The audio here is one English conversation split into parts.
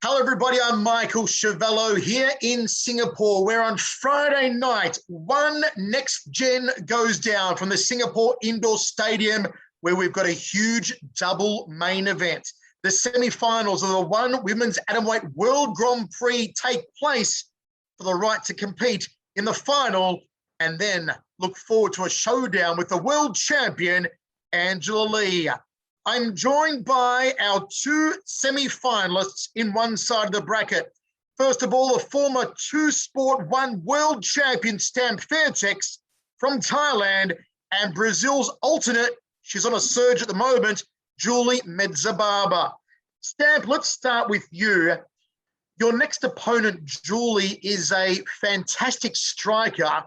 Hello, everybody. I'm Michael Chavello here in Singapore, where on Friday night, one next gen goes down from the Singapore Indoor Stadium, where we've got a huge double main event. The semi-finals of the One Women's Atomweight World Grand Prix take place for the right to compete in the final, and then look forward to a showdown with the world champion, Angela Lee. I'm joined by our two semi-finalists in one side of the bracket. First of all, the former two-sport one world champion, Fairtex from Thailand, and Brazil's alternate, she's on a surge at the moment, Julie Mezabarba. Stamp, let's start with you. Your next opponent, Julie, is a fantastic striker.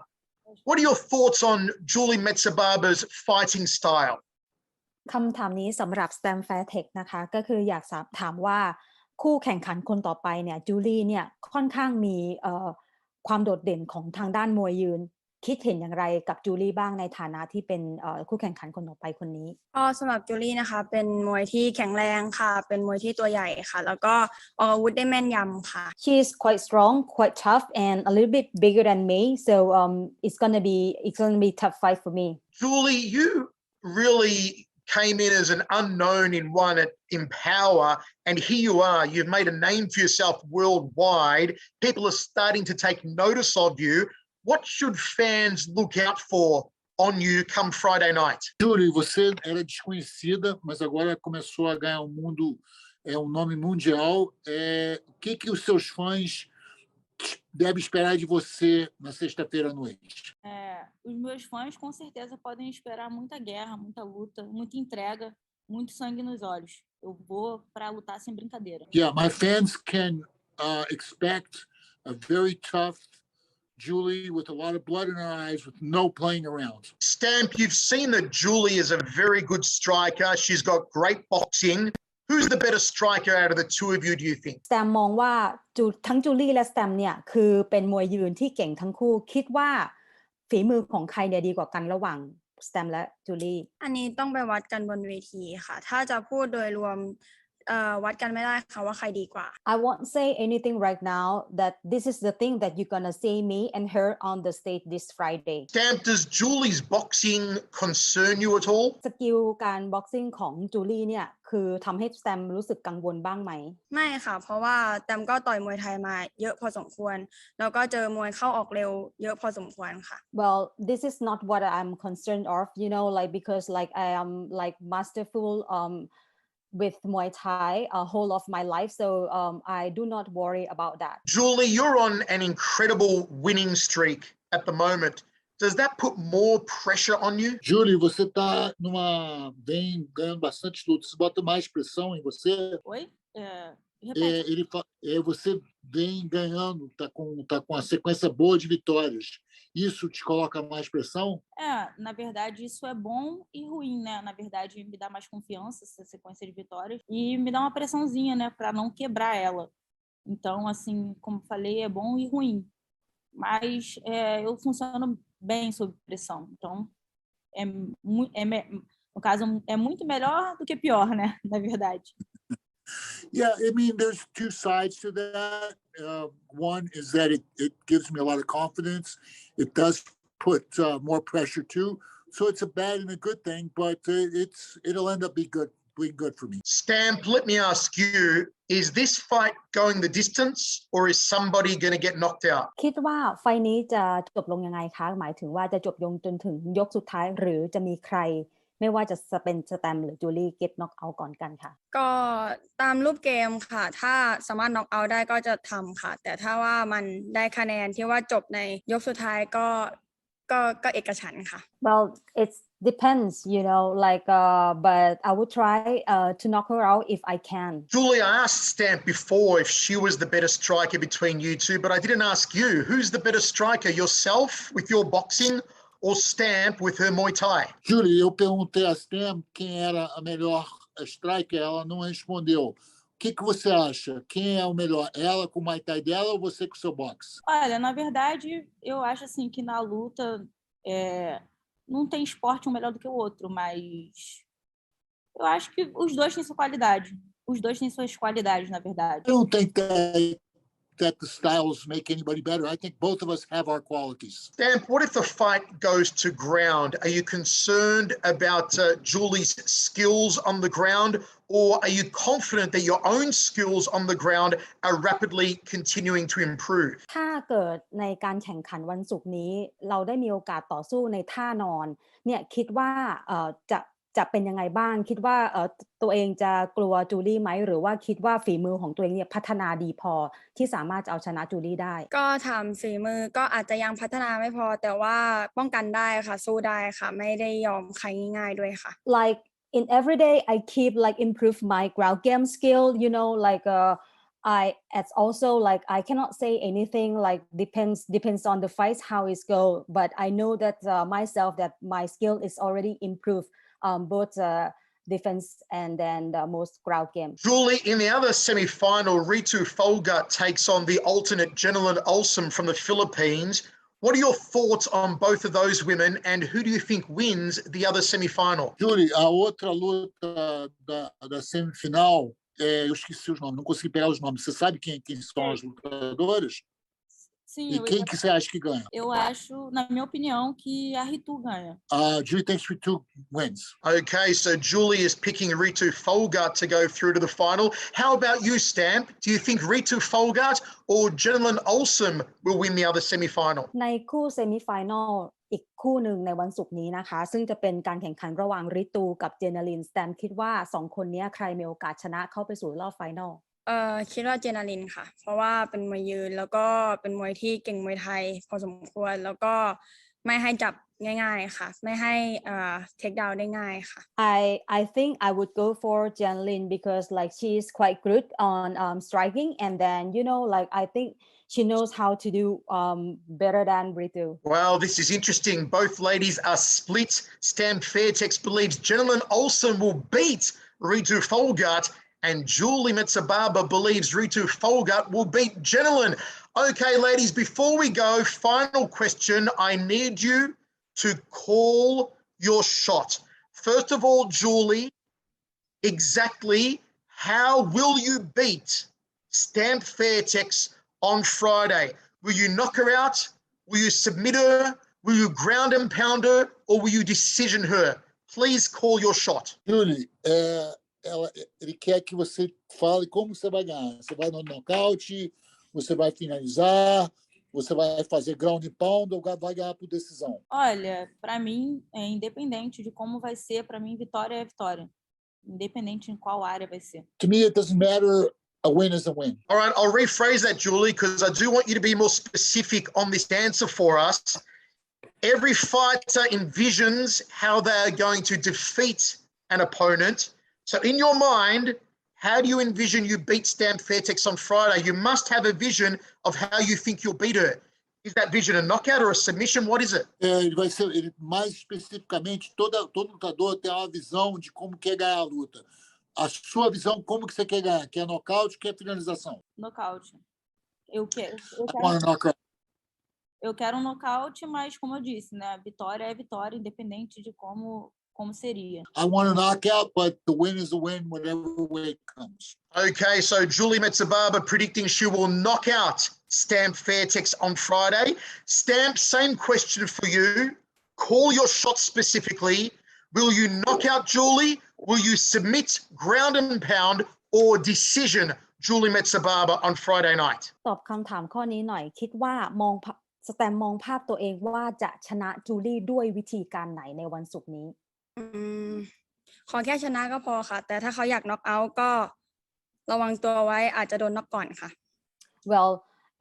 What are your thoughts on Julie Mezabarba's fighting style? คำถามนี้สำหรับ Stem Fairtex นะคะก็คืออยากถามว่าคู่แข่งขันคนต่อไปเนี่ยจูลี่เนี่ยค่อนข้างมีความโดดเด่นของทางด้านมวยยืนคิดเห็นอย่างไรกับจูลี่บ้างในฐานะที่เป็นคู่แข่งขันคนต่อไปคนนี้ก็สำหรับจูลี่นะคะเป็นมวยที่แข็งแรงค่ะเป็นมวยที่ตัวใหญ่ค่ะแล้วก็ออกอาวุธได้แม่นยำค่ะ She's quite strong, quite tough, and a little bit bigger than me. So it's gonna be tough fight for me. Julie, you really came in as an unknown in one at Empower, and here you are. You've made a name for yourself worldwide. People are starting to take notice of you. What should fans look out for on you come Friday night? Julie, você era desconhecida, mas agora começou a ganhar um nome mundial. O que os seus fãs devem esperar de você na sexta-feira à noite? Os meus fãs com certeza podem esperar muita guerra, muita luta, muita entrega, muito sangue nos olhos. Eu vou para lutar sem brincadeira. Yeah, my fans can expect a very tough Julie with a lot of blood in her eyes, with no playing around. Stamp, you've seen that Julie is a very good striker. She's got great boxing. Who's the better striker out of the two of you, do you think? Stam มองว่าทั้งจูลี่และ Stam เนี่ยคือเป็นมวยยืนที่เก่งทั้งคู่คิดว่าฝีมือของใครเนี่ยดีกว่ากันระหว่าง Stam และจูลี่อันนี้ต้องไปวัดกันบนเวทีค่ะถ้าจะพูดโดยรวมวัดกันไม่ได้ค่ะว่าใครดีกว่า I won't say anything right now that this is the thing that you're gonna see me and her on the stage this Friday. Stamp, does Julie's boxing concern you at all? สกิลการบ็อกซิ่งของจูลี่เนี่ยคือทำให้ Stam รู้สึกกังวลบ้างไหมไม่ค่ะเพราะว่าแตมก็ต่อยมวยไทยมาเยอะพอสมควรแล้วก็เจอมวยเข้าออกเร็วเยอะพอสมควรค่ะ Well, this is not what I'm concerned of, like because like I am like masterful with Muay Thai whole of my life, so I do not worry about that. Julie, you're on an incredible winning streak at the moment. Does that put more pressure on you? Julie, você vem ganhando bastante lutas. Isso bota mais pressão em você? Oi? Você vem ganhando, tá com uma sequência boa de vitórias. Isso te coloca mais pressão? Na verdade, isso é bom e ruim, né? Na verdade, me dá mais confiança essa sequência de vitórias e me dá uma pressãozinha, né? Para não quebrar ela. Então, assim, como falei, é bom e ruim. Mas eu funciono bem sob pressão. Então, no caso, é muito melhor do que pior, né? Na verdade. Yeah, I mean, there's two sides to that. One is that it gives me a lot of confidence. It does put more pressure too. So it's a bad and a good thing, but it'll end up being good for me. Stamp, let me ask you, is this fight going the distance or is somebody going to get knocked out? คิดว่าไฟล์นี้จะจบลงยังไงคะหมายถึงว่าจะจบลงจนถึงยกสุดท้ายหรือจะมีใครไม่ว่าจะเป็นสแตมหรือจูลี่เก็ตน็อกเอาท์ก่อนกันค่ะก็ตามรูปเกมค่ะถ้าสามารถน็อกเอาท์ได้ก็จะทำค่ะแต่ถ้าว่ามันได้คะแนนที่ว่าจบในยกสุดท้ายก็เอกฉันท์ค่ะ Well, it depends, but I would try to knock her out if I can. Julie, I asked Stamp before if she was the better striker between you two, but I didn't ask you. Who's the better striker, yourself with your boxing or Stamp with her Muay Thai? Julie, eu perguntei a Stamp quem era a melhor striker, ela não respondeu. O que você acha? Quem é o melhor? Ela com o Muay Thai dela ou você com o seu boxe? Olha, na verdade, eu acho assim que na luta não tem esporte um melhor do que o outro, mas eu acho que os dois têm sua qualidade. Os dois têm suas qualidades, na verdade. I don't think that the styles make anybody better. I think both of us have our qualities. Stamp, what if the fight goes to ground? Are you concerned about Julie's skills on the ground, or are you confident that your own skills on the ground are rapidly continuing to improve? ถ้าเกิดในการแข่งขันวันศุกร์นี้เราได้มีโอกาสต่อสู้ในท่านอนเนี่ยคิดว่าจะเป็นยังไงบ้างคิดว่าตัวเองจะกลัวจูลี่ไหมหรือว่าคิดว่าฝีมือของตัวเองเนี่ยพัฒนาดีพอที่สามารถจะเอาชนะจูลี่ได้ก็ถามฝีมือก็อาจจะยังพัฒนาไม่พอแต่ว่าป้องกันได้ค่ะสู้ได้ค่ะไม่ได้ยอมใครง่ายๆด้วยค่ะ like in every day I keep like improve my ground game skill you know like it's also like I cannot say anything like depends on the fight how it go but I know that myself that my skill is already improved both defense and then the most ground game. Julie, in the other semi-final, Ritu Folga takes on the alternate Jenilyn Olsen from the Philippines. What are your thoughts on both of those women, and who do you think wins the other semi-final? Julie, a outra luta da semifinal, eu esqueci os nomes, não consegui pegar os nomes. Você sabe quem são as lutadoras? Sim, E quem que você acha que ganha? Eu acho, na minha opinião, que a Ritu ganha. Julie thinks Ritu wins. Okay, so Julie is picking Ritu Folgart to go through to the final. How about you, Stamp? Do you think Ritu Folgart or Jenilyn Olsen will win the other semi-final? ในคู่เซมิไฟแนลอีกคู่หนึ่งในวันศุกร์นี้นะคะซึ่งจะเป็นการแข่งขันระหว่างริตูกับเจเนลินสแตมคิดว่า2คนนี้ใครมีโอกาสชนะเข้าไปสู่รอบไฟนอลคิดว่าเจนาลินค่ะเพราะว่าเป็นมวยยืนแล้วก็เป็นมวยที่เก่งมวยไทยพอสมควรแล้วก็ไม่ให้จับง่ายๆค่ะไม่ให้เทคดาวน์ได้ง่ายค่ะ I think I would go for Janlin because like she's quite good on striking and then you know like I think she knows how to do better than Ritu. Well, this is interesting. Both ladies are split. Stamp Fairtex believes Jenilyn Olsen will beat Ritu Folgart, and Julie Mezabarba believes Ritu Folgart will beat Jenilyn. Okay, ladies, before we go, final question. I need you to call your shot. First of all, Julie, exactly how will you beat Stamp Fairtex on Friday? Will you knock her out? Will you submit her? Will you ground and pound her? Or will you decision her? Please call your shot. Julie, ele quer que você fale como você vai ganhar. Você vai no nocaute, você vai finalizar, você vai fazer ground and pound ou vai ganhar por decisão? Olha, para mim, independente de como vai ser, para mim, vitória é vitória. Independente em qual área vai ser. To me, it doesn't matter. A win is a win. All right, I'll rephrase that, Julie, because I do want you to be more specific on this answer for us. Every fighter envisions how they are going to defeat an opponent. So in your mind, how do you envision you beat Stamp Fairtex on Friday? You must have a vision of how you think you'll beat her. Is that vision a knockout or a submission? What is it? Mais especificamente, todo lutador tem uma visão de como quer ganhar a luta. A sua visão, como que você quer ganhar? Quer nocaute, quer finalização? Nocaute. Eu quero um nocaute, mas como eu disse, né? Vitória é vitória, independente de como seria. I want a knockout, but the win is a win, whatever way it comes. Okay, so Julie Mezabarba predicting she will knock out Stamp Fairtex on Friday. Stamp, same question for you. Call your shot specifically. Will you knock out Julie? Will you submit, ground and pound, or decision Julie Mezabarba on Friday night? ตอบคำถามข้อนี้หน่อยคิดว่สแตมมองภาพตัวเองว่าจะชนะจูลี่ด้วยวิธีการไหนในวันศุกร์นี้ขอแค่ชนะก็พอค่ะแต่ถ้าเขาอยากน็อกเอาท์ก็ระวังตัวไว้อาจจะโดนน็อกก่อนค่ะ Well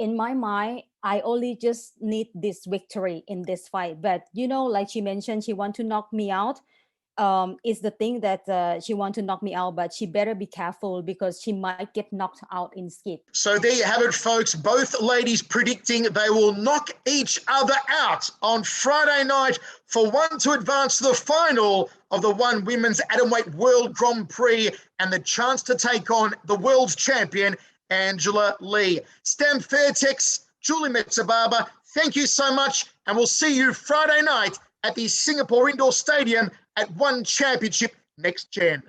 in my mind I only just need this victory in this fight but you know like she mentioned she want to knock me out is the thing that she want to knock me out but she better be careful because she might get knocked out in skid. So there you have it, folks. Both ladies predicting they will knock each other out on Friday night for one to advance to the final of the One Women's Atomweight World Grand Prix and the chance to take on the world's champion Angela Lee. Stamp Fairtex, Julie Mezabarba, thank you so much and we'll see you Friday night at the Singapore Indoor Stadium at One Championship Next Gen.